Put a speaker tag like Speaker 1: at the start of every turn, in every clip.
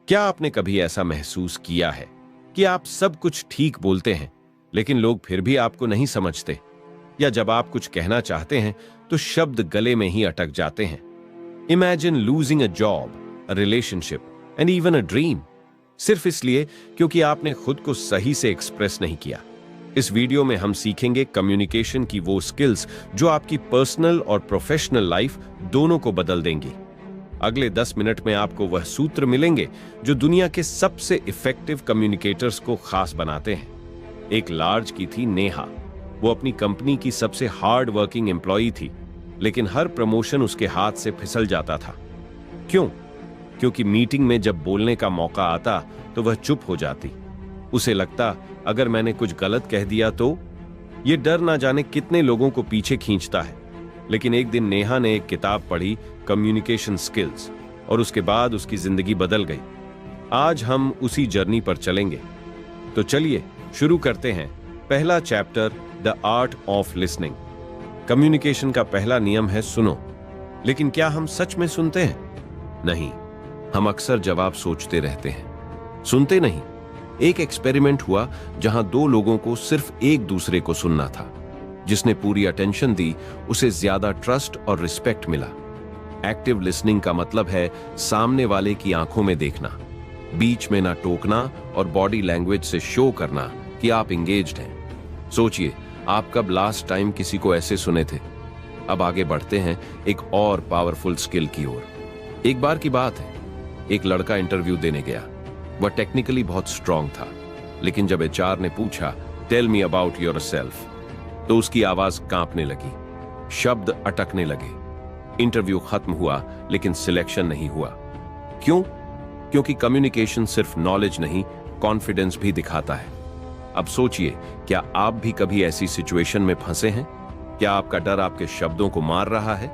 Speaker 1: क्या आपने कभी ऐसा महसूस किया है कि आप सब कुछ ठीक बोलते हैं लेकिन लोग फिर भी आपको नहीं समझते, या जब आप कुछ कहना चाहते हैं तो शब्द गले में ही अटक जाते हैं? Imagine losing a job, a relationship and even a dream, सिर्फ इसलिए क्योंकि आपने खुद को सही से एक्सप्रेस नहीं किया। इस वीडियो में हम सीखेंगे कम्युनिकेशन की वो स्किल्स जो आपकी पर्सनल और प्रोफेशनल लाइफ दोनों को बदल देंगी। अगले 10 मिनट में आपको वह सूत्र मिलेंगे जो दुनिया के सबसे इफेक्टिव कम्युनिकेटर्स को खास बनाते हैं। एक लार्ज की थी नेहा। वो अपनी कंपनी की सबसे हार्ड वर्किंग एम्प्लॉई थी, लेकिन हर प्रमोशन उसके हाथ से फिसल जाता था। क्यों? क्योंकि मीटिंग में जब बोलने का मौका आता तो वह चुप हो जाती। उसे लगता अगर मैंने कुछ गलत कह दिया तो। ये डर ना जाने कितने लोगों को पीछे खींचता है। लेकिन एक दिन नेहा ने एक किताब पढ़ी, कम्युनिकेशन स्किल्स, और उसके बाद उसकी जिंदगी बदल गई। आज हम उसी जर्नी पर चलेंगे। तो चलिए शुरू करते हैं। पहला chapter, the art of listening. Communication का पहला नियम है सुनो। लेकिन क्या हम सच में सुनते हैं? नहीं, हम अक्सर जवाब सोचते रहते हैं, सुनते नहीं। एक एक्सपेरिमेंट हुआ जहां 2 लोगों को सिर्फ एक दूसरे को सुनना था। जिसने पूरी अटेंशन दी उसे ज्यादा ट्रस्ट और रिस्पेक्ट मिला। एक्टिव लिसनिंग का मतलब है सामने वाले की आंखों में देखना, बीच में ना टोकना और बॉडी लैंग्वेज से शो करना कि आप एंगेज्ड हैं। सोचिए, आप कब लास्ट टाइम किसी को ऐसे सुने थे? अब आगे बढ़ते हैं एक और पावरफुल स्किल की ओर। एक बार की बात है, एक लड़का इंटरव्यू देने गया। वह टेक्निकली बहुत स्ट्रांग था, लेकिन जब एचआर ने पूछा टेल मी अबाउट योरसेल्फ, तो उसकी आवाज कांपने लगी, शब्द अटकने लगे। इंटरव्यू खत्म हुआ लेकिन सिलेक्शन नहीं हुआ। क्यों? क्योंकि कम्युनिकेशन सिर्फ नॉलेज नहीं, कॉन्फिडेंस भी दिखाता है। अब सोचिए, क्या आप भी कभी ऐसी सिचुएशन में फंसे हैं? क्या आपका डर आपके शब्दों को मार रहा है?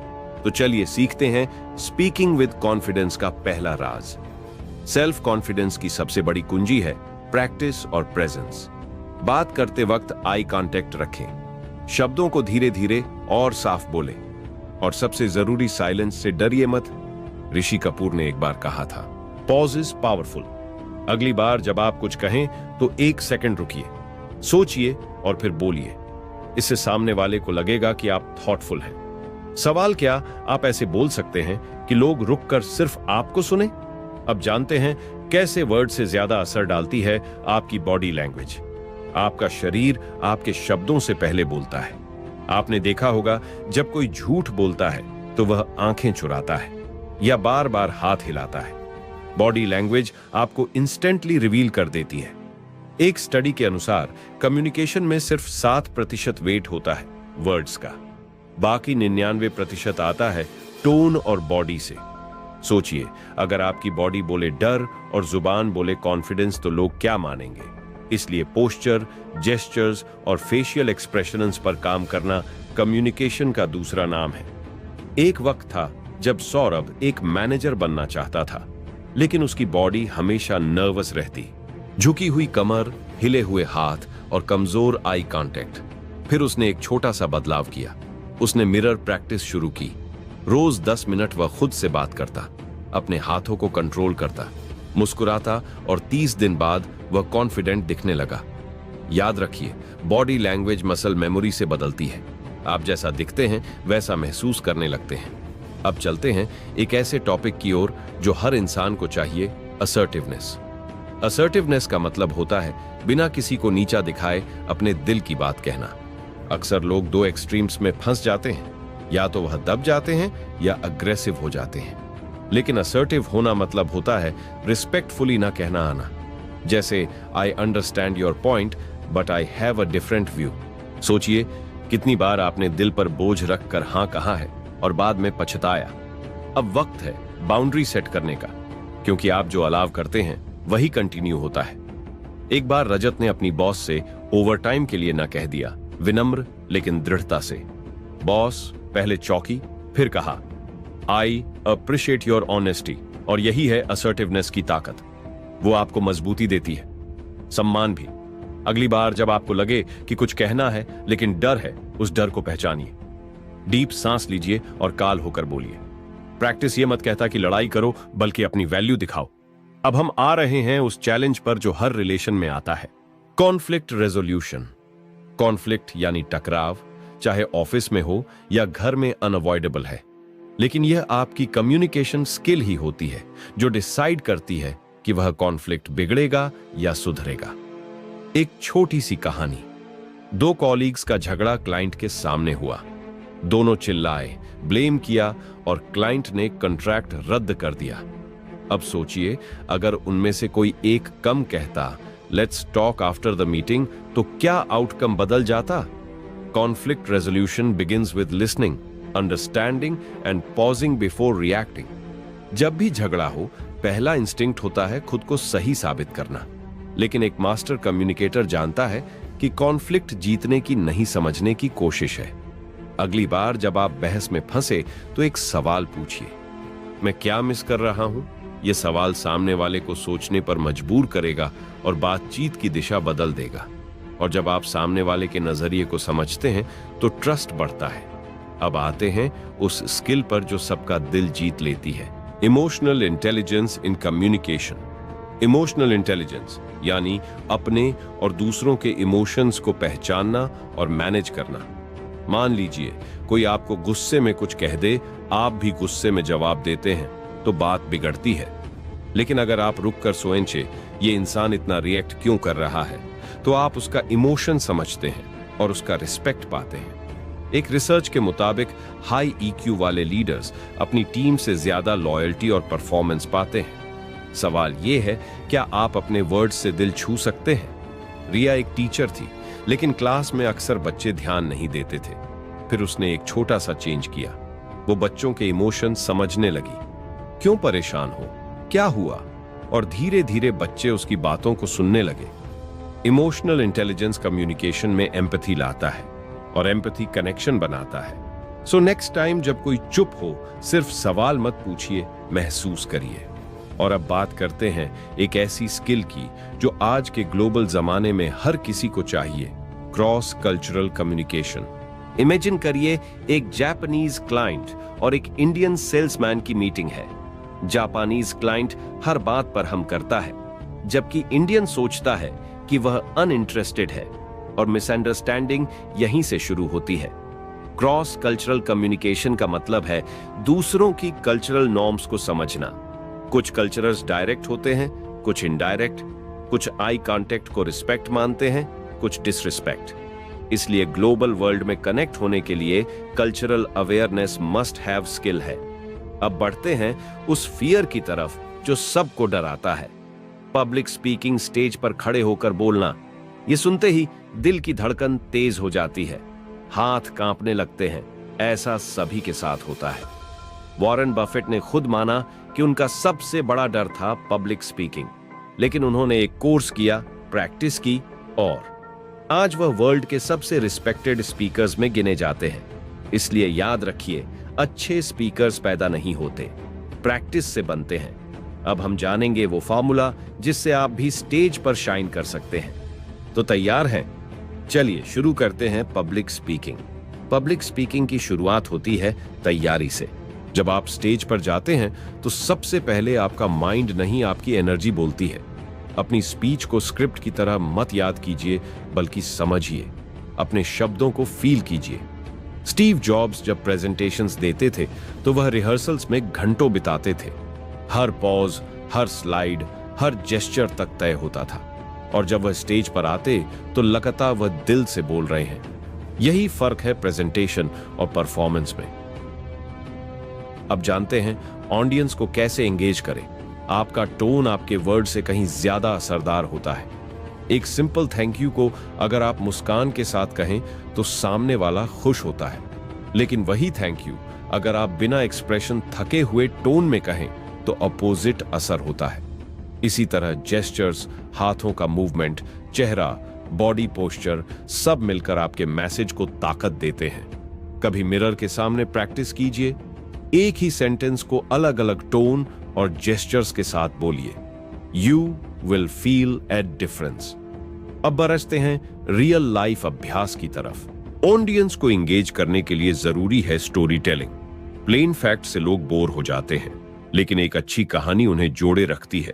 Speaker 1: तो चलिए सीखते हैं स्पीकिंग विद कॉन्फिडेंस का पहला राज। सेल्फ कॉन्फिडेंस की सबसे बड़ी कुंजी है प्रैक्टिस और प्रेजेंस। बात करते वक्त आई कांटेक्ट रखें, शब्दों को धीरे धीरे और साफ बोले, और सबसे जरूरी साइलेंस से डरिए मत। ऋषि कपूर ने एक बार कहा था, पॉज इज पावरफुल। अगली बार जब आप कुछ कहें तो 1 सेकंड रुकिए, सोचिए और फिर बोलिए। इससे सामने वाले को लगेगा कि आप थॉटफुल हैं। सवाल क्या आप ऐसे बोल सकते हैं कि लोग रुककर सिर्फ आपको सुने? अब जानते हैं कैसे वर्ड से ज्यादा असर डालती है आपकी बॉडी लैंग्वेज। आपका शरीर आपके शब्दों से पहले बोलता है। आपने देखा होगा जब कोई झूठ बोलता है तो वह आंखें चुराता है या बार बार हाथ हिलाता है। बॉडी लैंग्वेज आपको इंस्टेंटली रिवील कर देती है। एक स्टडी के अनुसार कम्युनिकेशन में सिर्फ 7% वेट होता है वर्ड्स का, बाकी 99% आता है टोन और बॉडी से। सोचिए, अगर आपकी बॉडी बोले डर और जुबान बोले कॉन्फिडेंस तो लोग क्या मानेंगे? इसलिए पोस्चर, जेस्चर्स और फेशियल एक्सप्रेशंस पर काम करना कम्युनिकेशन का दूसरा नाम है। एक वक्त था जब सौरभ एक मैनेजर बनना चाहता था, लेकिन उसकी बॉडी हमेशा नर्वस रहती। झुकी हुई कमर, हिले हुए हाथ और कमजोर आई कांटेक्ट। फिर उसने एक छोटा सा बदलाव किया। उसने मिरर प्रैक्टिस शुरू की। रोज 10 मिनट वह खुद से बात करता, अपने हाथों को कंट्रोल करता, मुस्कुराता, और 30 दिन बाद वह कॉन्फिडेंट दिखने लगा। याद रखिए, बॉडी लैंग्वेज मसल मेमोरी से बदलती है। आप जैसा दिखते हैं वैसा महसूस करने लगते हैं। अब चलते हैं एक ऐसे टॉपिक की ओर जो हर इंसान को चाहिए, असर्टिवनेस। असर्टिवनेस का मतलब होता है बिना किसी को नीचा दिखाए अपने दिल की बात कहना। अक्सर लोग 2 एक्सट्रीम्स में फंस जाते हैं, या तो वह दब जाते हैं या अग्रेसिव हो जाते हैं। लेकिन असर्टिव होना मतलब होता है रिस्पेक्टफुली ना कहना आना। जैसे I understand your point but I have a different view. सोचिए, कितनी बार आपने दिल पर बोझ रखकर हाँ कहा है और बाद में पछताया। अब वक्त है बाउंड्री सेट करने का, क्योंकि आप जो अलाव करते हैं वही कंटिन्यू होता है। एक बार रजत ने अपनी बॉस से ओवरटाइम के लिए ना कह दिया, विनम्र लेकिन दृढ़ता से। बॉस पहले चौंकी, फिर कहा आई अप्रिशिएट योर ऑनेस्टी। और यही है असर्टिवनेस की ताकत। वो आपको मजबूती देती है, सम्मान भी। अगली बार जब आपको लगे कि कुछ कहना है लेकिन डर है, उस डर को पहचानिए। डीप सांस लीजिए और काल होकर बोलिए। प्रैक्टिस ये मत कहता कि लड़ाई करो, बल्कि अपनी वैल्यू दिखाओ। अब हम आ रहे हैं उस चैलेंज पर जो हर रिलेशन में आता है, कॉन्फ्लिक्ट रेजोल्यूशन। कॉन्फ्लिक्ट यानी टकराव, चाहे ऑफिस में हो या घर में, अनअवॉइडेबल है, लेकिन यह आपकी कम्युनिकेशन स्किल ही होती है जो डिसाइड करती है कि वह कॉन्फ्लिक्ट बिगड़ेगा या सुधरेगा। एक छोटी सी कहानी। दो कॉलीग्स का झगड़ा क्लाइंट के सामने हुआ। दोनों चिल्लाए, ब्लेम किया और क्लाइंट ने कॉन्ट्रैक्ट रद्द कर दिया। अब सोचिए, अगर उनमें से कोई एक कम कहता, let's talk after the meeting, तो क्या आउटकम बदल जाता? Conflict resolution begins with listening, understanding and pausing before reacting. जब भी झगड़ा हो, पहला इंस्टिंक्ट होता है खुद को सही साबित करना, लेकिन एक मास्टर कम्युनिकेटर जानता है कि कॉन्फ्लिक्ट जीतने की नहीं, समझने की कोशिश है। अगली बार जब आप बहस में फंसे तो एक सवाल पूछिए, मैं क्या मिस कर रहा हूं? यह सवाल सामने वाले को सोचने पर मजबूर करेगा और बातचीत की दिशा बदल देगा। और जब आप सामने वाले के नजरिए को समझते हैं तो ट्रस्ट बढ़ता है। अब आते हैं उस स्किल पर जो सबका दिल जीत लेती है, emotional intelligence in communication. Emotional intelligence यानी अपने और दूसरों के इमोशंस को पहचानना और मैनेज करना। मान लीजिए कोई आपको गुस्से में कुछ कह दे, आप भी गुस्से में जवाब देते हैं, तो बात बिगड़ती है। लेकिन अगर आप रुककर सोचें, ये इंसान इतना रिएक्ट क्यों कर रहा है, तो आप उसका इमोशन समझते हैं और उसका रिस्पेक्ट पाते हैं। एक रिसर्च के मुताबिक हाई ईक्यू वाले लीडर्स अपनी टीम से ज्यादा लॉयल्टी और परफॉर्मेंस पाते हैं। सवाल यह है, क्या आप अपने वर्ड्स से दिल छू सकते हैं? रिया एक टीचर थी, लेकिन क्लास में अक्सर बच्चे ध्यान नहीं देते थे। फिर उसने एक छोटा सा चेंज किया। वो बच्चों के इमोशन समझने लगी, क्यों परेशान हो, क्या हुआ, और धीरे धीरे बच्चे उसकी बातों को सुनने लगे। इमोशनल इंटेलिजेंस कम्युनिकेशन में एम्पैथी लाता है और एम्पैथी कनेक्शन बनाता है। सो नेक्स्ट टाइम जब कोई चुप हो, सिर्फ सवाल मत पूछिए, महसूस करिए। और अब बात करते हैं एक ऐसी स्किल की जो आज के ग्लोबल जमाने में हर किसी को चाहिए, क्रॉस कल्चरल कम्युनिकेशन। इमेजिन करिए, एक जापानीज क्लाइंट और एक इंडियन सेल्समैन की मीटिंग है। जापानीज क्लाइंट हर बात पर हम करता है, जबकि इंडियन सोचता है कि वह अनइंटरेस्टेड है, और मिसअंडरस्टैंडिंग यहीं से शुरू होती है। क्रॉस कल्चरल कम्युनिकेशन का मतलब है दूसरों की कल्चरल नॉर्म्स को समझना। कुछ कल्चरर्स डायरेक्ट होते हैं, कुछ इनडायरेक्ट, कुछ आई कांटेक्ट को रिस्पेक्ट मानते हैं, कुछ डिसरिस्पेक्ट। इसलिए ग्लोबल वर्ल्ड में कनेक्ट होने के लिए cultural awareness must have skill है। अब बढ़ते हैं उस फियर की तरफ जो सबको डराता है, पब्लिक स्पीकिंग, स्टेज पर खड़े होकर बोलना। ये सुनते ही दिल की धड़कन तेज हो जाती है, हाथ कांपने लगते हैं। ऐसा सभी के साथ होता है। वॉरेन बफेट ने खुद माना कि उनका सबसे बड़ा डर था पब्लिक स्पीकिंग, लेकिन उन्होंने एक कोर्स किया, प्रैक्टिस की, और आज वह वर्ल्ड के सबसे रिस्पेक्टेड स्पीकर्स में गिने जाते हैं। इसलिए याद रखिए, अच्छे स्पीकर्स पैदा नहीं होते, प्रैक्टिस से बनते हैं। अब हम जानेंगे वो फॉर्मूला जिससे आप भी स्टेज पर शाइन कर सकते हैं। तो तैयार हैं? चलिए शुरू करते हैं पब्लिक स्पीकिंग। पब्लिक स्पीकिंग की शुरुआत होती है तैयारी से। जब आप स्टेज पर जाते हैं तो सबसे पहले आपका माइंड नहीं, आपकी एनर्जी बोलती है। अपनी स्पीच को स्क्रिप्ट की तरह मत याद कीजिए, बल्कि समझिए, अपने शब्दों को फील कीजिए। स्टीव जॉब्स जब प्रेजेंटेशंस देते थे तो वह रिहर्सल्स में घंटों बिताते थे। हर पॉज, हर स्लाइड, हर जेस्चर तक तय होता था, और जब वह स्टेज पर आते तो लगातार वह दिल से बोल रहे हैं। यही फर्क है प्रेजेंटेशन और परफॉर्मेंस में। अब जानते हैं ऑडियंस को कैसे एंगेज करें। आपका टोन आपके वर्ड से कहीं ज्यादा असरदार होता है। एक सिंपल थैंक यू को अगर आप मुस्कान के साथ कहें तो सामने वाला खुश होता है, लेकिन वही थैंक यू अगर आप बिना एक्सप्रेशन, थके हुए टोन में कहें तो अपोजिट असर होता है। इसी तरह जेस्चर्स, हाथों का मूवमेंट, चेहरा, बॉडी पोस्चर सब मिलकर आपके मैसेज को ताकत देते हैं। कभी मिरर के सामने प्रैक्टिस कीजिए, एक ही सेंटेंस को अलग अलग टोन और जेस्चर्स के साथ बोलिए। You will feel at difference. अब बरसते हैं रियल लाइफ अभ्यास की तरफ। ऑडियंस को एंगेज करने के लिए जरूरी है स्टोरी टेलिंग। प्लेन फैक्ट से लोग बोर हो जाते हैं, लेकिन एक अच्छी कहानी उन्हें जोड़े रखती है।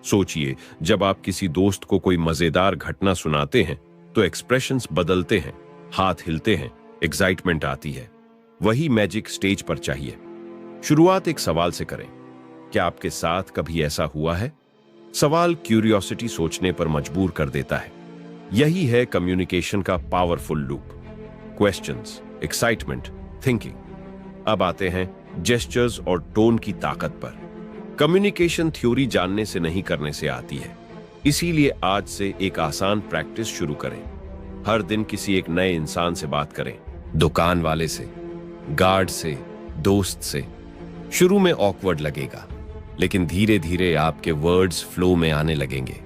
Speaker 1: सोचिए, जब आप किसी दोस्त को कोई मजेदार घटना सुनाते हैं तो एक्सप्रेशंस बदलते हैं, हाथ हिलते हैं, एक्साइटमेंट आती है। वही मैजिक स्टेज पर चाहिए। शुरुआत एक सवाल से करें, क्या आपके साथ कभी ऐसा हुआ है? सवाल क्यूरियोसिटी सोचने पर मजबूर कर देता है। यही है कम्युनिकेशन का powerful loop. Questions, excitement, thinking. अब आते हैं जेस्चर्स और टोन की ताकत पर। कम्युनिकेशन थ्योरी जानने से नहीं, करने से आती है। इसीलिए आज से एक आसान प्रैक्टिस शुरू करें। हर दिन किसी एक नए इंसान से बात करें, दुकान वाले से, गार्ड से, दोस्त से। शुरू में ऑकवर्ड लगेगा, लेकिन धीरे धीरे आपके वर्ड्स फ्लो में आने लगेंगे।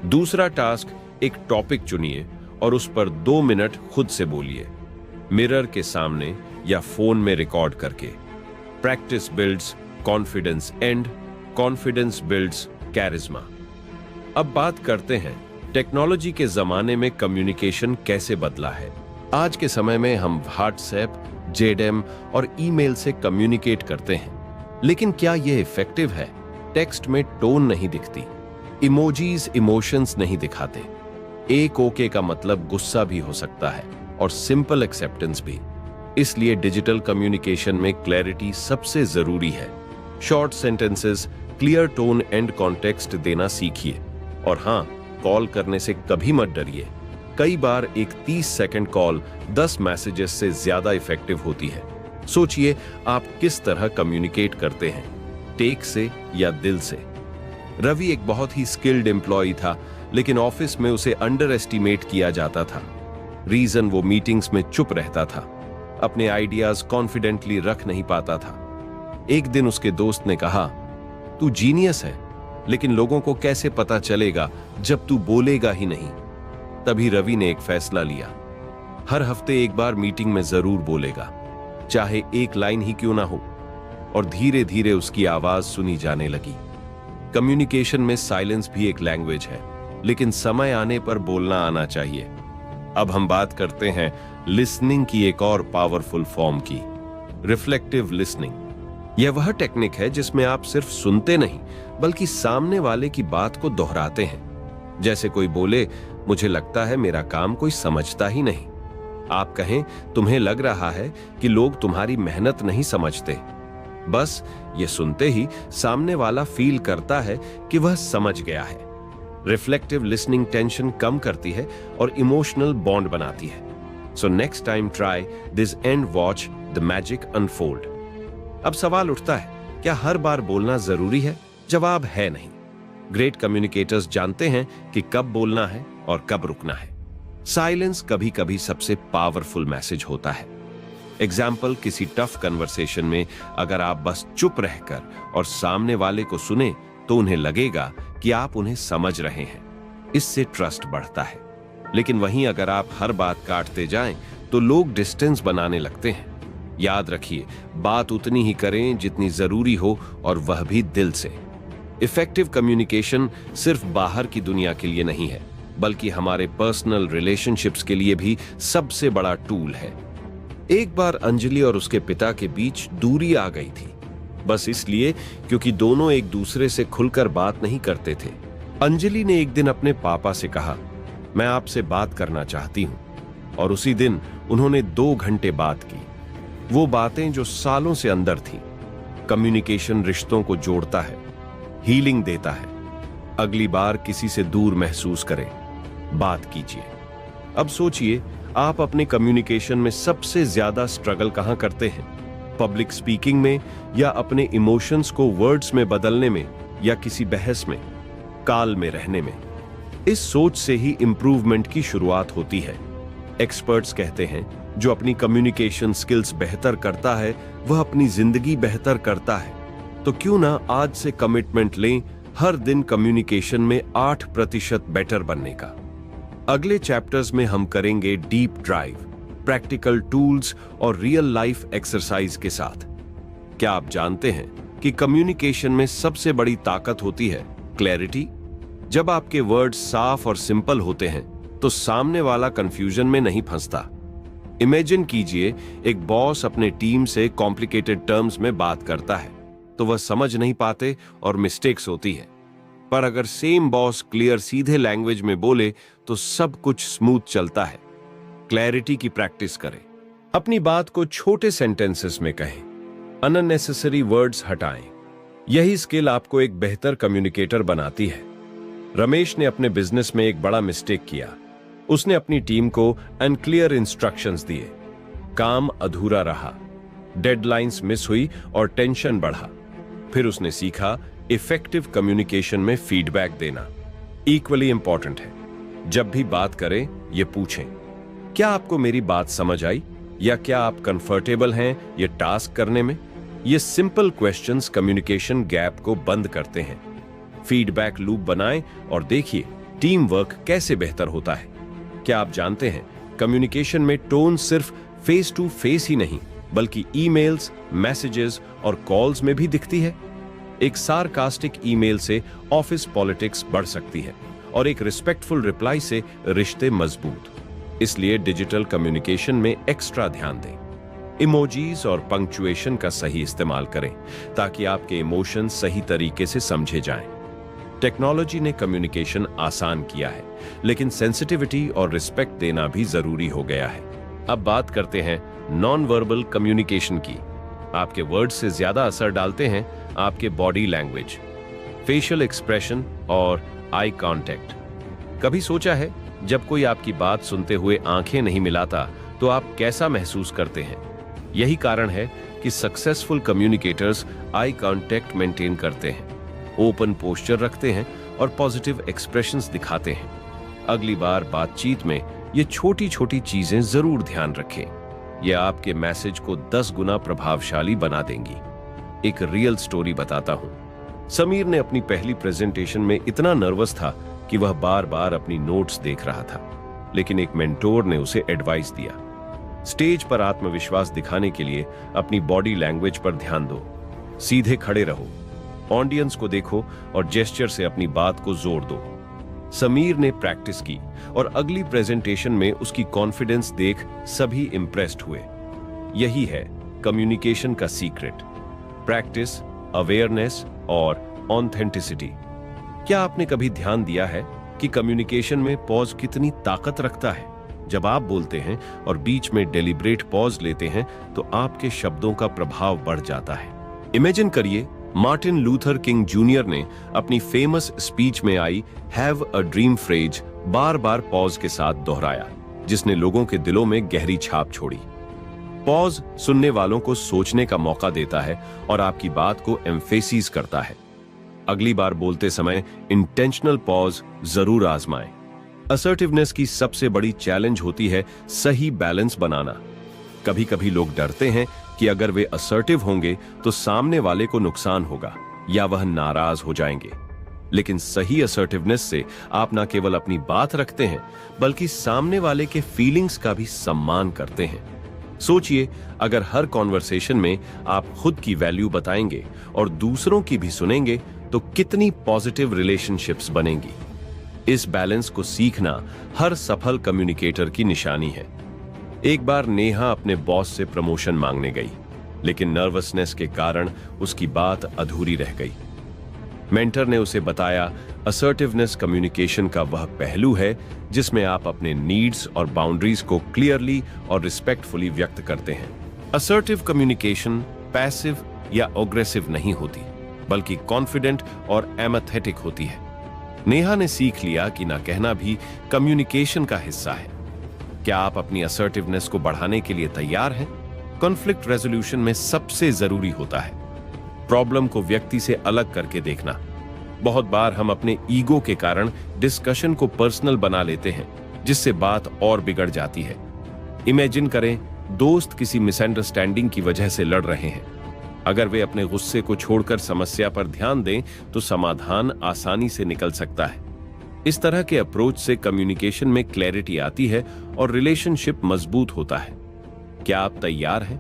Speaker 1: दूसरा टास्क, एक टॉपिक चुनिए और उस पर 2 मिनट खुद से बोलिए, मिरर के सामने या फोन में रिकॉर्ड करके। Practice builds confidence and confidence builds charisma. अब बात करते हैं टेक्नोलॉजी के जमाने में कम्युनिकेशन कैसे बदला है। आज के समय में हम व्हाट्सएप, जेडएम और ईमेल से कम्युनिकेट करते हैं, लेकिन क्या यह इफेक्टिव है? टेक्स्ट में टोन नहीं दिखती, इमोजीज इमोशंस नहीं दिखाते। एक ओके का मतलब गुस्सा भी हो सकता है और सिंपल एक्सेप्टेंस भी। इसलिए डिजिटल कम्युनिकेशन में क्लैरिटी सबसे जरूरी है। Short sentences, clear tone and context देना सीखिए। और हां, कॉल करने से कभी मत डरिए। कई बार एक 30 सेकंड कॉल 10 मैसेजेस से ज्यादा इफेक्टिव होती है। सोचिए, आप किस तरह कम्युनिकेट करते हैं, टेक से या दिल से। रवि एक बहुत ही स्किल्ड एम्प्लॉय था, लेकिन ऑफिस में उसे अंडर एस्टिमेट किया जाता था। रीजन, वो मीटिंग्स में चुप रहता था, अपने आइडियाज कॉन्फिडेंटली रख नहीं पाता था। एक दिन उसके दोस्त ने कहा, तू जीनियस है, लेकिन लोगों को कैसे पता चलेगा जब तू बोलेगा ही नहीं। तभी रवि ने एक फैसला लिया, हर हफ्ते एक बार मीटिंग में जरूर बोलेगा, चाहे एक लाइन ही क्यों ना हो। और धीरे धीरे उसकी आवाज सुनी जाने लगी। कम्युनिकेशन में साइलेंस भी एक लैंग्वेज है, लेकिन समय आने पर बोलना आना चाहिए। अब हम बात करते हैं लिसनिंग की एक और पावरफुल फॉर्म की, रिफ्लेक्टिव लिसनिंग। यह वह टेक्निक है जिसमें आप सिर्फ सुनते नहीं, बल्कि सामने वाले की बात को दोहराते हैं। जैसे कोई बोले, मुझे लगता है मेरा काम कोई समझता ही नहीं। आप कहें, तुम्हें लग रहा है कि लोग तुम्हारी मेहनत नहीं समझते। बस ये सुनते ही सामने वाला फील करता है कि वह समझ गया है। रिफ्लेक्टिव लिसनिंग टेंशन कम करती है और इमोशनल बॉन्ड बनाती है। So next time try this and watch the magic unfold. अब सवाल उठता है, क्या हर बार बोलना जरूरी है? जवाब है नहीं। ग्रेट कम्युनिकेटर्स जानते हैं कि कब बोलना है और कब रुकना है। साइलेंस कभी कभी सबसे पावरफुल मैसेज होता है। एग्जाम्पल, किसी टफ कन्वर्सेशन में अगर आप बस चुप रहकर और सामने वाले को सुने, तो उन्हें लगेगा कि आप उन्हें समझ रहे हैं। इससे ट्रस्ट बढ़ता है। लेकिन वहीं अगर आप हर बात काटते जाएं, तो लोग डिस्टेंस बनाने लगते हैं। याद रखिए, बात उतनी ही करें जितनी जरूरी हो, और वह भी दिल से। इफेक्टिव कम्युनिकेशन सिर्फ बाहर की दुनिया के लिए नहीं है, बल्कि हमारे पर्सनल रिलेशनशिप्स के लिए भी सबसे बड़ा टूल है। एक बार अंजलि और उसके पिता के बीच दूरी आ गई थी, बस इसलिए क्योंकि दोनों एक दूसरे से खुलकर बात नहीं करते थे। अंजलि ने एक दिन अपने पापा से कहा, मैं आपसे बात करना चाहती हूं। और उसी दिन उन्होंने 2 घंटे बात की। वो बातें जो सालों से अंदर थीं। कम्युनिकेशन रिश्तों को जोड़ता है, हीलिंग देता है। अगली बार किसी से दूर महसूस करें, बात कीजिए। अब सोचिए, आप अपने कम्युनिकेशन में सबसे ज्यादा स्ट्रगल कहां करते हैं? पब्लिक स्पीकिंग में, या अपने इमोशंस को वर्ड्स में बदलने में, या किसी बहस में, काल में रहने में? इस सोच से ही इंप्रूवमेंट की शुरुआत होती है। एक्सपर्ट्स कहते हैं, जो अपनी कम्युनिकेशन स्किल्स बेहतर करता है, वह अपनी जिंदगी बेहतर करता है। तो क्यों ना आज से कमिटमेंट लें, हर दिन कम्युनिकेशन में 8% बेटर बनने का। अगले चैप्टर्स में हम करेंगे डीप ड्राइव, प्रैक्टिकल टूल्स और रियल लाइफ एक्सरसाइज के साथ। क्या आप जानते हैं कि कम्युनिकेशन में सबसे बड़ी ताकत होती है क्लैरिटी? जब आपके वर्ड्स साफ और सिंपल होते हैं, तो सामने वाला कंफ्यूजन में नहीं फंसता। इमेजिन कीजिए, एक बॉस अपने टीम से कॉम्प्लिकेटेड टर्म्स में बात करता है, तो वह समझ नहीं पाते और मिस्टेक्स होती है। पर अगर सेम बॉस क्लियर सीधे लैंग्वेज में बोले तो सब कुछ स्मूथ चलता है। क्लैरिटी की प्रैक्टिस करें। अपनी बात को छोटे सेंटेंसेस में कहें। अननेसेसरी वर्ड्स हटाएं। यही स्किल आपको एक बेहतर कम्युनिकेटर बनाती है। रमेश ने अपने बिजनेस में एक बड़ा मिस्टेक किया। उसने अपनी टीम को अनक्लियर इंस्ट्रक्शंस दिए। काम अधूरा रहा, डेडलाइंस मिस हुई और टेंशन बढ़ा। फिर उसने सीखा इफेक्टिव कम्युनिकेशन में फीडबैक देना इक्वली इंपॉर्टेंट है। जब भी बात करें, यह पूछें, क्या आपको मेरी बात समझ आई, या क्या आप कंफर्टेबल हैं ये टास्क करने में? ये सिंपल क्वेश्चंस कम्युनिकेशन गैप को बंद करते हैं। फीडबैक लूप बनाएं और देखिए टीम वर्क कैसे बेहतर होता है। क्या आप जानते हैं, कम्युनिकेशन में टोन सिर्फ फेस टू फेस ही नहीं, बल्कि ईमेल्स, मैसेजेस और कॉल्स में भी दिखती है। एक सार्कास्टिक ईमेल से ऑफिस पॉलिटिक्स बढ़ सकती है और एक रिस्पेक्टफुल रिप्लाई से रिश्ते मजबूत। इसलिए डिजिटल कम्युनिकेशन में एक्स्ट्रा ध्यान दें। इमोजीज और पंक्चुएशन का सही इस्तेमाल करें ताकि आपके इमोशन सही तरीके से समझे जाएं। टेक्नोलॉजी ने कम्युनिकेशन आसान किया है, लेकिन सेंसिटिविटी और रिस्पेक्ट देना भी जरूरी हो गया है। अब बात करते हैं नॉन वर्बल कम्युनिकेशन की। आपके वर्ड से ज्यादा असर डालते हैं आपके बॉडी लैंग्वेज, फेशियल एक्सप्रेशन और आई कांटेक्ट। कभी सोचा है, जब कोई आपकी बात सुनते हुए आंखें नहीं मिलाता तो आप कैसा महसूस करते हैं? यही कारण है कि successful communicators eye contact maintain करते हैं, ओपन पोस्चर रखते हैं और पॉजिटिव एक्सप्रेशंस दिखाते हैं। अगली बार बातचीत में ये छोटी छोटी चीजें जरूर ध्यान रखें। ये आपके मैसेज को 10 गुना प्रभावशाली बना देंगी। एक रियल स्टोरी बताता हूं। समीर ने अपनी पहली प्रेजेंटेशन में इतना नर्वस था कि वह बार बार अपनी नोट्स देख रहा था, लेकिन एक मेंटोर ने उसे एडवाइस दिया, स्टेज पर आत्मविश्वास दिखाने के लिए अपनी बॉडी लैंग्वेज पर ध्यान दो, सीधे खड़े रहो, ऑडियंस को देखो और जेस्चर से अपनी बात को जोर दो। समीर ने प्रैक्टिस की और अगली प्रेजेंटेशन में उसकी कॉन्फिडेंस देख सभी इंप्रेस्ड हुए। यही है कम्युनिकेशन का सीक्रेट, प्रैक्टिस, अवेयरनेस और ऑथेंटिसिटी। क्या आपने कभी ध्यान दिया है कि कम्युनिकेशन में पॉज कितनी ताकत रखता है? जब आप बोलते हैं और बीच में डेलिब्रेट पॉज लेते हैं तो आपके शब्दों का प्रभाव बढ़ जाता है। इमेजिन करिए, मार्टिन लूथर किंग जूनियर ने अपनी फेमस स्पीच में I have a dream phrase bar bar pause के साथ दोहराया, जिसने लोगों के दिलों में गहरी छाप छोड़ी। पॉज सुनने वालों को सोचने का मौका देता है और आपकी बात को एम्फेसिस करता है। अगली बार बोलते समय इंटेंशनल पॉज जरूर आजमाएं। असर्टिवनेस की सबसे बड़ी चैलेंज होती है सही बैलेंस बनाना। कभी कभी लोग डरते हैं कि अगर वे असर्टिव होंगे तो सामने वाले को नुकसान होगा या वह नाराज हो जाएंगे। लेकिन सही असर्टिवनेस से आप न केवल अपनी बात रखते हैं, बल्कि सामने वाले के फीलिंग्स का भी सम्मान करते हैं। सोचिए, अगर हर कॉन्वर्सेशन में आप खुद की वैल्यू बताएंगे और दूसरों की भी सुनेंगे तो कितनी पॉजिटिव रिलेशनशिप्स बनेंगी। इस बैलेंस को सीखना हर सफल कम्युनिकेटर की निशानी है। एक बार नेहा अपने बॉस से प्रमोशन मांगने गई, लेकिन नर्वसनेस के कारण उसकी बात अधूरी रह गई। मेंटर ने उसे बताया, असर्टिवनेस कम्युनिकेशन का वह पहलू है जिसमें आप अपने नीड्स और बाउंड्रीज को क्लियरली और रिस्पेक्टफुली व्यक्त करते हैं। असर्टिव कम्युनिकेशन पैसिव या अग्रेसिव नहीं होती, बल्कि कॉन्फिडेंट और एम्पैथेटिक होती है। नेहा ने सीख लिया कि ना कहना भी कम्युनिकेशन का हिस्सा है। क्या आप अपनी असर्टिवनेस को बढ़ाने के लिए तैयार हैं? कॉन्फ्लिक्ट रेजोल्यूशन में सबसे जरूरी होता है प्रॉब्लम को व्यक्ति से अलग करके देखना। बहुत बार हम अपने ईगो के कारण डिस्कशन को पर्सनल बना लेते हैं, जिससे बात और बिगड़ जाती है। इमेजिन करें, दोस्त किसी मिसअंडरस्टैंडिंग की वजह से लड़ रहे हैं। अगर वे अपने गुस्से को छोड़कर समस्या पर ध्यान दें तो समाधान आसानी से निकल सकता है। इस तरह के अप्रोच से कम्युनिकेशन में क्लैरिटी आती है और रिलेशनशिप मजबूत होता है। क्या आप तैयार हैं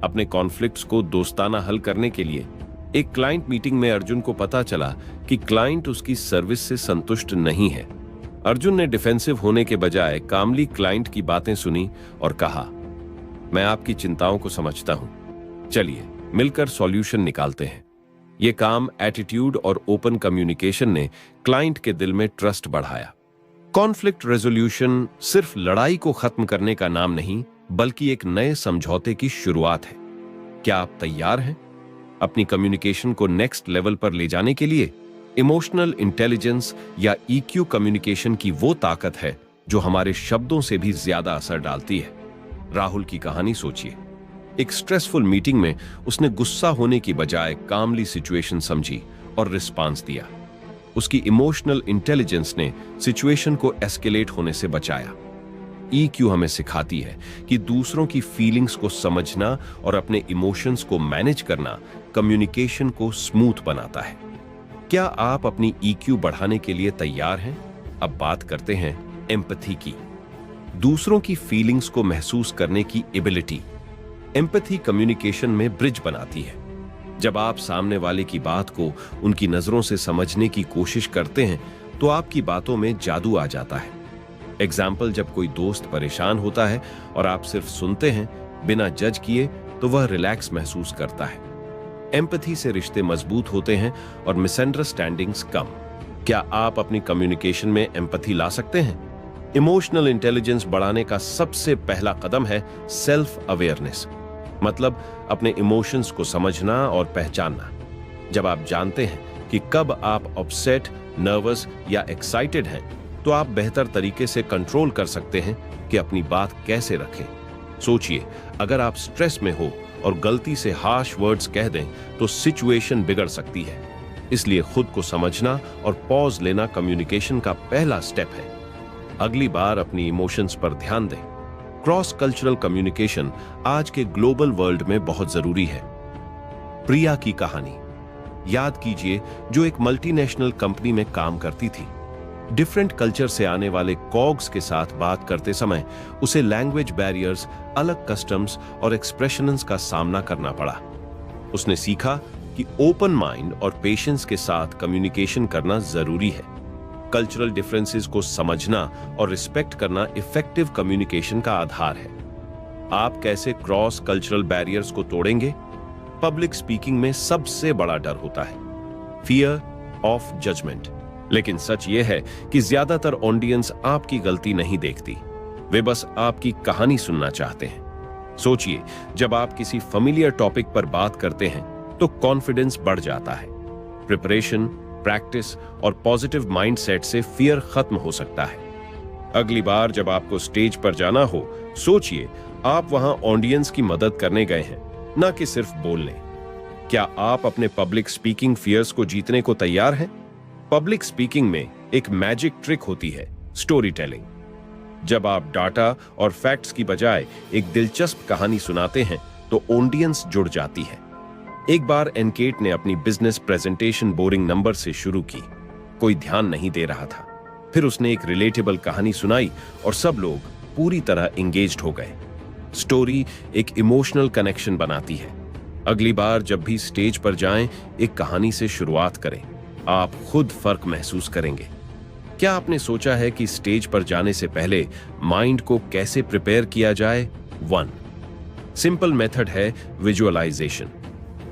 Speaker 1: अपने कॉन्फ्लिक्ट्स को दोस्ताना हल करने के लिए? एक क्लाइंट मीटिंग में अर्जुन को पता चला कि क्लाइंट उसकी सर्विस से संतुष्ट नहीं है। अर्जुन ने डिफेंसिव होने के बजाय कामली क्लाइंट की बातें सुनी और कहा, मैं आपकी चिंताओं को समझता हूं, चलिए मिलकर सॉल्यूशन निकालते हैं। ये काम एटीट्यूड और ओपन कम्युनिकेशन ने क्लाइंट के दिल में ट्रस्ट बढ़ाया। कॉन्फ्लिक्ट रेजोल्यूशन सिर्फ लड़ाई को खत्म करने का नाम नहीं, बल्कि एक नए समझौते की शुरुआत है। क्या आप तैयार हैं अपनी कम्युनिकेशन को नेक्स्ट लेवल पर ले जाने के लिए? इमोशनल इंटेलिजेंस या ईक्यू कम्युनिकेशन की वो ताकत है जो हमारे शब्दों से भी ज्यादा असर डालती है। राहुल की कहानी सोचिए। एक स्ट्रेसफुल मीटिंग में उसने गुस्सा होने की बजाय कामली सिचुएशन समझी और रिस्पांस दिया। उसकी इमोशनल इंटेलिजेंस ने सिचुएशन को एस्केलेट होने से बचाया। ईक्यू हमें सिखाती है कि दूसरों की फीलिंग्स को समझना और अपने इमोशंस को मैनेज करना कम्युनिकेशन को स्मूथ बनाता है। क्या आप अपनी ईक्यू बढ़ाने के लिए तैयार हैं? अब बात करते हैं एम्पैथी की, दूसरों की फीलिंग्स को महसूस करने की एबिलिटी। एम्पैथी कम्युनिकेशन में ब्रिज बनाती है। जब आप सामने वाले की बात को उनकी नजरों से समझने की कोशिश करते हैं तो आपकी बातों में जादू आ जाता है। एग्जाम्पल, जब कोई दोस्त परेशान होता है और आप सिर्फ सुनते हैं बिना जज किए, तो वह रिलैक्स महसूस करता है। एम्पैथी से रिश्ते मजबूत होते हैं और मिसअंडरस्टैंडिंग्स कम। क्या आप अपनी कम्युनिकेशन में एम्पैथी ला सकते हैं? इमोशनल इंटेलिजेंस बढ़ाने का सबसे पहला कदम है सेल्फ अवेयरनेस, मतलब अपने इमोशंस को समझना और पहचानना। जब आप जानते हैं कि कब आप अपसेट, नर्वस या एक्साइटेड हैं, तो आप बेहतर तरीके से कंट्रोल कर सकते हैं कि अपनी बात कैसे रखें। सोचिए, अगर आप स्ट्रेस में हो और गलती से हार्श वर्ड्स कह दें तो सिचुएशन बिगड़ सकती है। इसलिए खुद को समझना और पॉज लेना कम्युनिकेशन का पहला स्टेप है। अगली बार अपनी इमोशंस पर ध्यान दें। क्रॉस कल्चरल कम्युनिकेशन आज के ग्लोबल वर्ल्ड में बहुत जरूरी है। प्रिया की कहानी याद कीजिए, जो एक मल्टीनेशनल कंपनी में काम करती थी। डिफरेंट कल्चर से आने वाले कॉग्स के साथ बात करते समय उसे लैंग्वेज बैरियर्स, अलग कस्टम्स और एक्सप्रेशंस का सामना करना पड़ा। उसने सीखा कि ओपन माइंड और पेशेंस के साथ कम्युनिकेशन करना जरूरी है। कल्चरल डिफरेंसेस को समझना और रिस्पेक्ट करना इफेक्टिव कम्युनिकेशन का आधार है। आप कैसे क्रॉस कल्चरल बैरियर्स को तोड़ेंगे? पब्लिक स्पीकिंग में सबसे बड़ा डर होता है फियर ऑफ जजमेंट। लेकिन सच यह है कि ज्यादातर ऑडियंस आपकी गलती नहीं देखती, वे बस आपकी कहानी सुनना चाहते हैं। सोचिए, जब आप किसी फेमिलियर टॉपिक पर बात करते हैं तो कॉन्फिडेंस बढ़ जाता है। प्रिपरेशन, प्रैक्टिस और पॉजिटिव माइंडसेट से फियर खत्म हो सकता है। अगली बार जब आपको स्टेज पर जाना हो, सोचिए आप वहां ऑडियंस की मदद करने गए हैं, न कि सिर्फ बोलने। क्या आप अपने पब्लिक स्पीकिंग फियर्स को जीतने को तैयार हैं? पब्लिक स्पीकिंग में एक मैजिक ट्रिक होती है, स्टोरी टेलिंग। जब आप डाटा और फैक्ट्स की बजाय एक दिलचस्प कहानी सुनाते हैं तो ऑडियंस जुड़ जाती है। एक बार एनकेट ने अपनी बिजनेस प्रेजेंटेशन बोरिंग नंबर से शुरू की। कोई ध्यान नहीं दे रहा था। फिर उसने एक रिलेटेबल कहानी सुनाई और सब लोग पूरी तरह एंगेज्ड हो गए। स्टोरी एक इमोशनल कनेक्शन बनाती है। अगली बार जब भी स्टेज पर जाएं, एक कहानी से शुरुआत करें। आप खुद फर्क महसूस करेंगे। क्या आपने सोचा है कि स्टेज पर जाने से पहले माइंड को कैसे प्रिपेयर किया जाए? 1 सिंपल मेथड है विजुअलाइजेशन।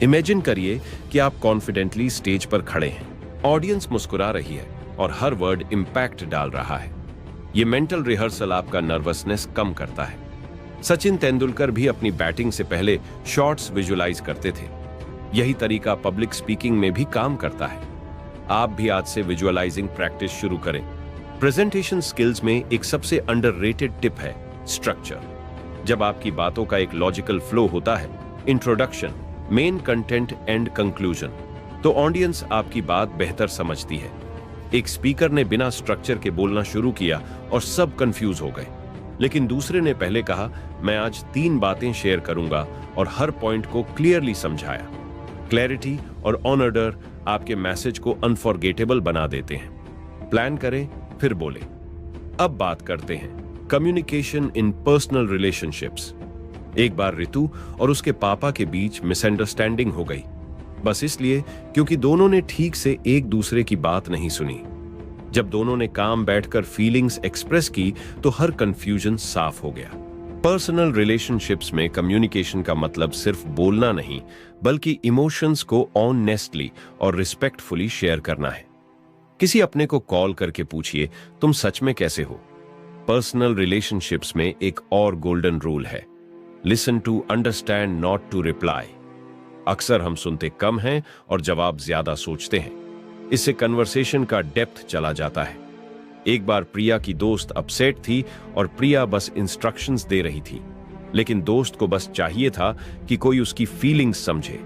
Speaker 1: इमेजिन करिए कि आप कॉन्फिडेंटली स्टेज पर खड़े हैं, ऑडियंस मुस्कुरा रही है और हर वर्ड इंपैक्ट डाल रहा है। यह मेंटल रिहर्सल आपका नर्वसनेस कम करता है। सचिन तेंदुलकर भी अपनी बैटिंग से पहले शॉट्स विजुअलाइज करते थे। यही तरीका पब्लिक स्पीकिंग में भी काम करता है। आप भी आज से विजुअलाइजिंग प्रैक्टिस शुरू करें। प्रेजेंटेशन स्किल्स में एक सबसे अंडररेटेड टिप है स्ट्रक्चर। जब आपकी बातों का एक लॉजिकल फ्लो होता है, introduction, main content and conclusion, तो ऑडियंस आपकी बात बेहतर समझती है। एक स्पीकर ने बिना स्ट्रक्चर के बोलना शुरू किया और सब कंफ्यूज हो गए, लेकिन दूसरे ने पहले कहा, मैं आज 3 बातें शेयर करूंगा, और हर पॉइंट को क्लियरली समझाया। क्लैरिटी और ऑर्डर आपके मैसेज को अनफॉरगेटेबल बना देते हैं। प्लान करें, फिर बोलें। अब बात करते हैं कम्युनिकेशन इन पर्सनल रिलेशनशिप्स। एक बार रितु और उसके पापा के बीच मिसअंडरस्टैंडिंग हो गई, बस इसलिए क्योंकि दोनों ने ठीक से एक दूसरे की बात नहीं सुनी। जब दोनों ने काम बैठकर फीलिंग्स एक्सप्रेस की तो हर कंफ्यूजन साफ हो गया। पर्सनल रिलेशनशिप्स में कम्युनिकेशन का मतलब सिर्फ बोलना नहीं, बल्कि इमोशंस को ऑनेस्टली और रिस्पेक्टफुली शेयर करना है। किसी अपने को कॉल करके पूछिए, तुम सच में कैसे हो। पर्सनल रिलेशनशिप्स में एक और गोल्डन रूल है, listen to understand not to reply. अक्सर हम सुनते कम हैं और जवाब ज्यादा सोचते हैं। इससे कन्वर्सेशन का डेप्थ चला जाता है। एक बार प्रिया की दोस्त अपसेट थी और प्रिया बस इंस्ट्रक्शंस दे रही थी, लेकिन दोस्त को बस चाहिए था कि कोई उसकी फीलिंग्स समझे।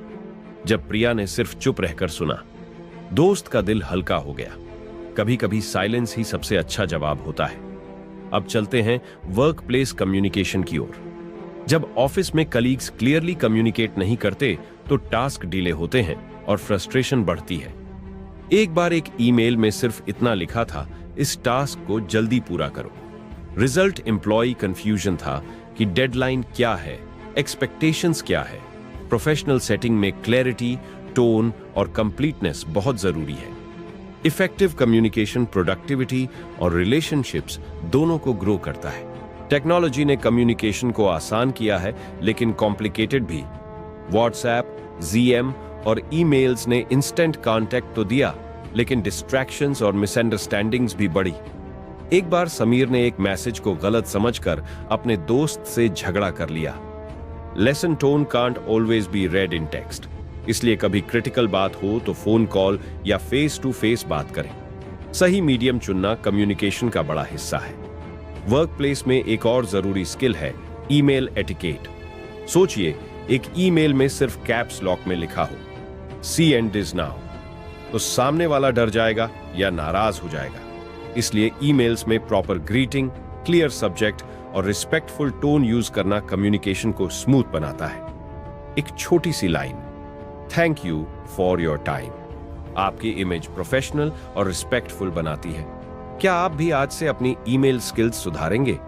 Speaker 1: जब प्रिया ने सिर्फ चुप रहकर सुना, दोस्त का दिल हल्का हो गया। कभी कभी साइलेंस ही सबसे अच्छा जवाब होता है। अब चलते हैं वर्क प्लेस कम्युनिकेशन की ओर। जब ऑफिस में कलीग्स क्लियरली कम्युनिकेट नहीं करते तो टास्क डिले होते हैं और फ्रस्ट्रेशन बढ़ती है। एक बार एक ईमेल में सिर्फ इतना लिखा था, इस टास्क को जल्दी पूरा करो। रिजल्ट एम्प्लॉय कंफ्यूजन था कि डेडलाइन क्या है, एक्सपेक्टेशंस क्या है। प्रोफेशनल सेटिंग में क्लैरिटी, टोन और कंप्लीटनेस बहुत जरूरी है। इफेक्टिव कम्युनिकेशन प्रोडक्टिविटी और रिलेशनशिप्स दोनों को ग्रो करता है। टेक्नोलॉजी ने कम्युनिकेशन को आसान किया है, लेकिन कॉम्प्लिकेटेड भी। व्हाट्सएप, जीएम और ईमेल्स ने इंस्टेंट कांटेक्ट तो दिया, लेकिन डिस्ट्रैक्शंस और मिसअंडरस्टैंडिंग्स भी बढ़ी। एक बार समीर ने एक मैसेज को गलत समझकर अपने दोस्त से झगड़ा कर लिया। Lesson tone can't always be red in text, इसलिए कभी क्रिटिकल बात हो तो फोन कॉल या फेस टू फेस बात करें। सही मीडियम चुनना कम्युनिकेशन का बड़ा हिस्सा है। वर्क प्लेस में एक और जरूरी स्किल है ईमेल एटिकेट। सोचिए, एक ईमेल में सिर्फ कैप्स लॉक में लिखा हो, सी एंड इज नाउ, तो सामने वाला डर जाएगा या नाराज हो जाएगा। इसलिए ईमेल्स में प्रॉपर ग्रीटिंग, क्लियर सब्जेक्ट और रिस्पेक्टफुल टोन यूज करना कम्युनिकेशन को स्मूथ बनाता है। एक छोटी सी line, thank you for your time, आपकी इमेज प्रोफेशनल और रिस्पेक्टफुल बनाती है। क्या आप भी आज से अपनी ईमेल स्किल्स सुधारेंगे?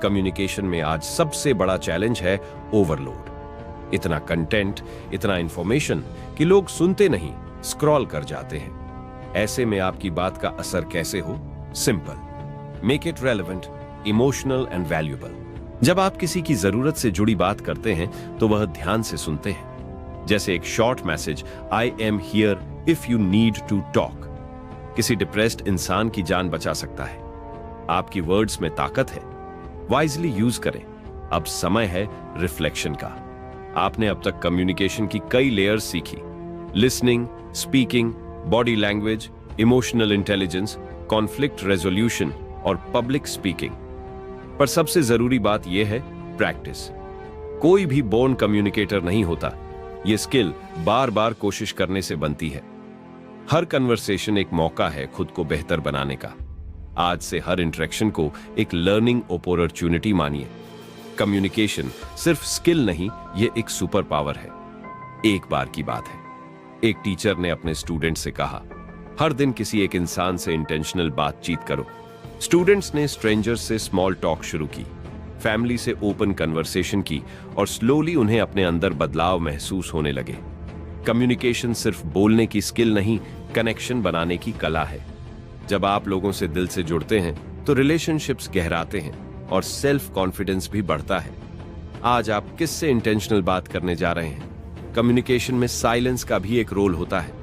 Speaker 1: कम्युनिकेशन में आज सबसे बड़ा चैलेंज है ओवरलोड। इतना कंटेंट, इतना इंफॉर्मेशन कि लोग सुनते नहीं, स्क्रॉल कर जाते हैं। ऐसे में आपकी बात का असर कैसे हो? Simple, make it relevant, emotional and valuable. जब आप किसी की जरूरत से जुड़ी बात करते हैं तो वह ध्यान से सुनते हैं। जैसे एक short message, I am here if you need to talk, किसी डिप्रेस्ड इंसान की जान बचा सकता है। आपकी वर्ड्स में ताकत है, वाइजली यूज करें। अब समय है रिफ्लेक्शन का। आपने अब तक कम्युनिकेशन की कई लेयर्स सीखी, listening, speaking, body language, emotional intelligence, conflict resolution और पब्लिक स्पीकिंग। पर सबसे जरूरी बात यह है प्रैक्टिस। कोई भी बोर्न कम्युनिकेटर नहीं होता, यह स्किल बार बार कोशिश करने से बनती है। हर कन्वर्सेशन एक मौका है खुद को बेहतर बनाने का। आज से हर इंटरेक्शन को एक लर्निंग अपॉर्चुनिटी मानिए। कम्युनिकेशन सिर्फ स्किल नहीं, यह एक सुपर पावर है। एक बार की बात है, एक टीचर ने अपने स्टूडेंट से कहा, हर दिन किसी एक इंसान से इंटेंशनल बातचीत करो। स्टूडेंट्स ने स्ट्रेंजर्स से स्मॉल टॉक शुरू की, फैमिली से ओपन कन्वर्सेशन की और स्लोली उन्हें अपने अंदर बदलाव महसूस होने लगे। कम्युनिकेशन सिर्फ बोलने की स्किल नहीं, कनेक्शन बनाने की कला है। जब आप लोगों से दिल से जुड़ते हैं तो रिलेशनशिप्स गहराते हैं और सेल्फ कॉन्फिडेंस भी बढ़ता है। आज आप किससे इंटेंशनल बात करने जा रहे हैं? कम्युनिकेशन में साइलेंस का भी एक रोल होता है।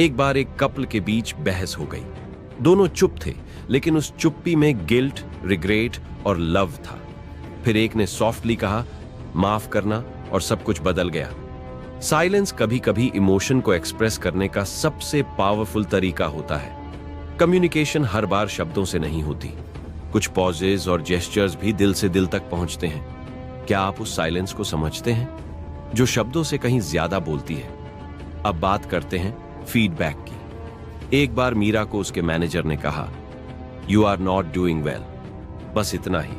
Speaker 1: एक बार एक कपल के बीच बहस हो गई। दोनों चुप थे, लेकिन उस चुप्पी में गिल्ट, रिग्रेट और लव था। फिर एक ने सॉफ्टली कहा, माफ करना, और सब कुछ बदल गया। साइलेंस कभी कभी इमोशन को एक्सप्रेस करने का सबसे पावरफुल तरीका होता है। कम्युनिकेशन हर बार शब्दों से नहीं होती, कुछ पॉजेज और जेस्चर्स भी दिल से दिल तक पहुंचते हैं। क्या आप उस साइलेंस को समझते हैं जो शब्दों से कहीं ज्यादा बोलती है? अब बात करते हैं फीडबैक की। एक बार मीरा को उसके मैनेजर ने कहा, you are not doing well. बस इतना ही,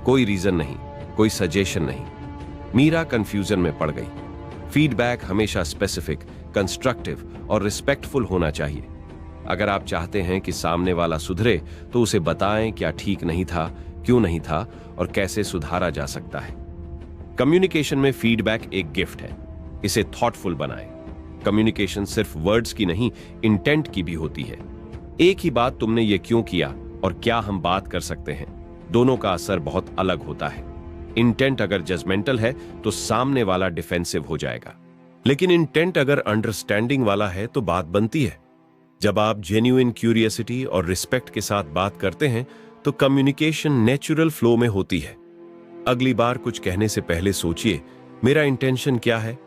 Speaker 1: कोई रीजन नहीं, कोई सजेशन नहीं। मीरा कंफ्यूजन में पड़ गई। फीडबैक हमेशा स्पेसिफिक, कंस्ट्रक्टिव और रिस्पेक्टफुल होना चाहिए। अगर आप चाहते हैं कि सामने वाला सुधरे तो उसे बताएं क्या ठीक नहीं था, क्यों नहीं था और कैसे सुधारा जा सकता है। कम्युनिकेशन में फीडबैक एक गिफ्ट है, इसे थॉटफुल बनाएं। कम्युनिकेशन सिर्फ वर्ड्स की नहीं, इंटेंट की भी होती है। एक ही बात तुमने ये क्यों किया और क्या हम बात कर सकते हैं, दोनों का असर बहुत अलग होता है। इंटेंट अगर जजमेंटल है तो सामने वाला डिफेंसिव हो जाएगा, लेकिन इंटेंट अगर अंडरस्टैंडिंग वाला है तो बात बनती है। जब आप जेन्युइन क्यूरियोसिटी और रिस्पेक्ट के साथ बात करते हैं तो कम्युनिकेशन नेचुरल फ्लो में होती है। अगली बार कुछ कहने से पहले सोचिए, मेरा इंटेंशन क्या है।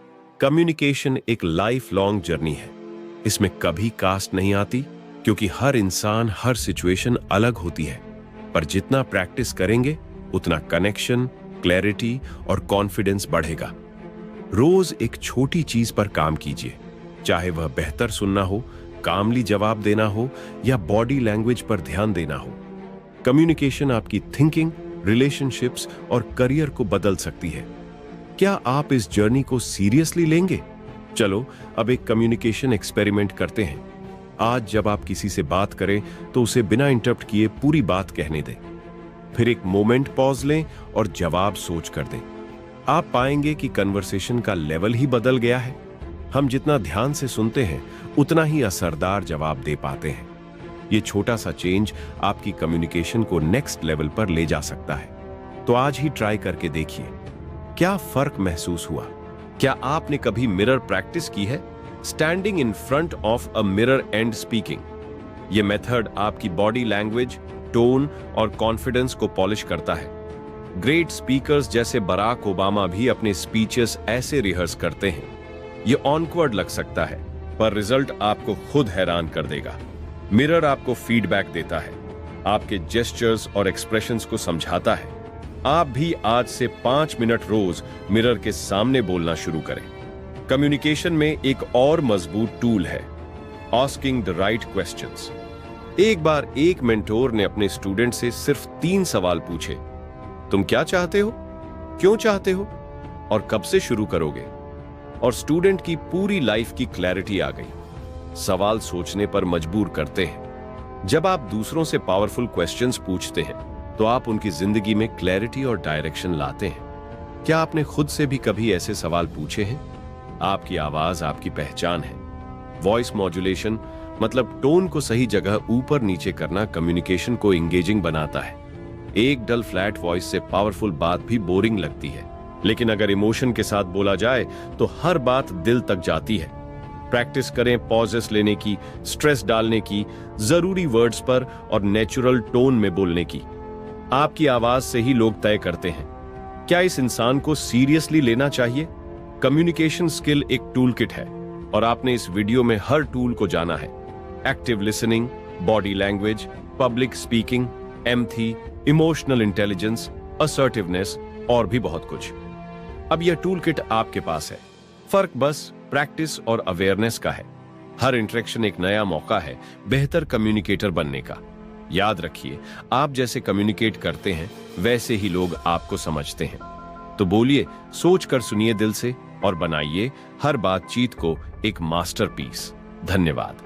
Speaker 1: कम्युनिकेशन एक लाइफ लॉन्ग जर्नी है। इसमें कभी कास्ट नहीं आती, क्योंकि हर इंसान, हर सिचुएशन अलग होती है। पर जितना प्रैक्टिस करेंगे उतना कनेक्शन, क्लैरिटी और कॉन्फिडेंस बढ़ेगा। रोज एक छोटी चीज पर काम कीजिए, चाहे वह बेहतर सुनना हो, कामली जवाब देना हो या बॉडी लैंग्वेज पर ध्यान देना हो। कम्युनिकेशन आपकी थिंकिंग, रिलेशनशिप्स और करियर को बदल सकती है। क्या आप इस जर्नी को सीरियसली लेंगे? चलो अब एक कम्युनिकेशन एक्सपेरिमेंट करते हैं। आज जब आप किसी से बात करें तो उसे बिना इंटरप्ट किए पूरी बात कहने दें। फिर एक मोमेंट पॉज लें और जवाब सोच कर दें। आप पाएंगे कि कन्वर्सेशन का लेवल ही बदल गया है। हम जितना ध्यान से सुनते हैं उतना ही असरदार जवाब दे पाते हैं। ये छोटा सा चेंज आपकी कम्युनिकेशन को नेक्स्ट लेवल पर ले जा सकता है। तो आज ही ट्राई करके देखिए, क्या फर्क महसूस हुआ? क्या आपने कभी मिरर प्रैक्टिस की है? Standing in front of a mirror and speaking. यह मेथड आपकी बॉडी लैंग्वेज, टोन और कॉन्फिडेंस को पॉलिश करता है। ग्रेट स्पीकर्स जैसे बराक ओबामा भी अपने स्पीचेस ऐसे रिहर्स करते हैं। यह ऑनवर्ड लग सकता है, पर रिजल्ट आपको खुद हैरान कर देगा। मिरर आपको फीडबैक देता है, आपके जेस्चर्स और एक्सप्रेशंस को समझाता है। आप भी आज से 5 मिनट रोज मिरर के सामने बोलना शुरू करें। कम्युनिकेशन में एक और मजबूत टूल है, आस्किंग द राइट क्वेश्चंस। एक बार एक मेंटोर ने अपने स्टूडेंट से सिर्फ 3 सवाल पूछे। तुम क्या चाहते हो, क्यों चाहते हो और कब से शुरू करोगे? और स्टूडेंट की पूरी लाइफ की क्लैरिटी आ गई। सवाल सोचने पर मजबूर करते हैं। जब आप दूसरों से पावरफुल क्वेश्चंस पूछते हैं तो आप उनकी जिंदगी में क्लैरिटी और डायरेक्शन लाते हैं। क्या आपने खुद से भी कभी ऐसे सवाल पूछे हैं? आपकी आवाज आपकी पहचान है। वॉइस मॉड्यूलेशन मतलब टोन को सही जगह ऊपर नीचे करना कम्युनिकेशन को एंगेजिंग बनाता है। एक डल फ्लैट वॉइस से पावरफुल बात भी बोरिंग लगती है, लेकिन अगर इमोशन के साथ बोला जाए तो हर बात दिल तक जाती है। प्रैक्टिस करें पॉजेस लेने की, स्ट्रेस डालने की, जरूरी वर्ड्स पर और नेचुरल टोन में बोलने की। आपकी आवाज से ही लोग तय करते हैं क्या इस इंसान को सीरियसली लेना चाहिए। कम्युनिकेशन स्किल एक टूल किट है और आपने इस वीडियो में हर टूल को जाना है। Active listening, body language, public speaking, empathy, emotional intelligence, assertiveness और भी बहुत कुछ। अब यह टूल किट आपके पास है। फर्क बस प्रैक्टिस और अवेयरनेस का है। हर इंटरेक्शन एक नया मौका है बेहतर कम्युनिकेटर बनने का। याद रखिए, आप जैसे कम्युनिकेट करते हैं वैसे ही लोग आपको समझते हैं। तो बोलिए, सोच कर सुनिए दिल से और बनाइए हर बातचीत को एक मास्टरपीस। धन्यवाद।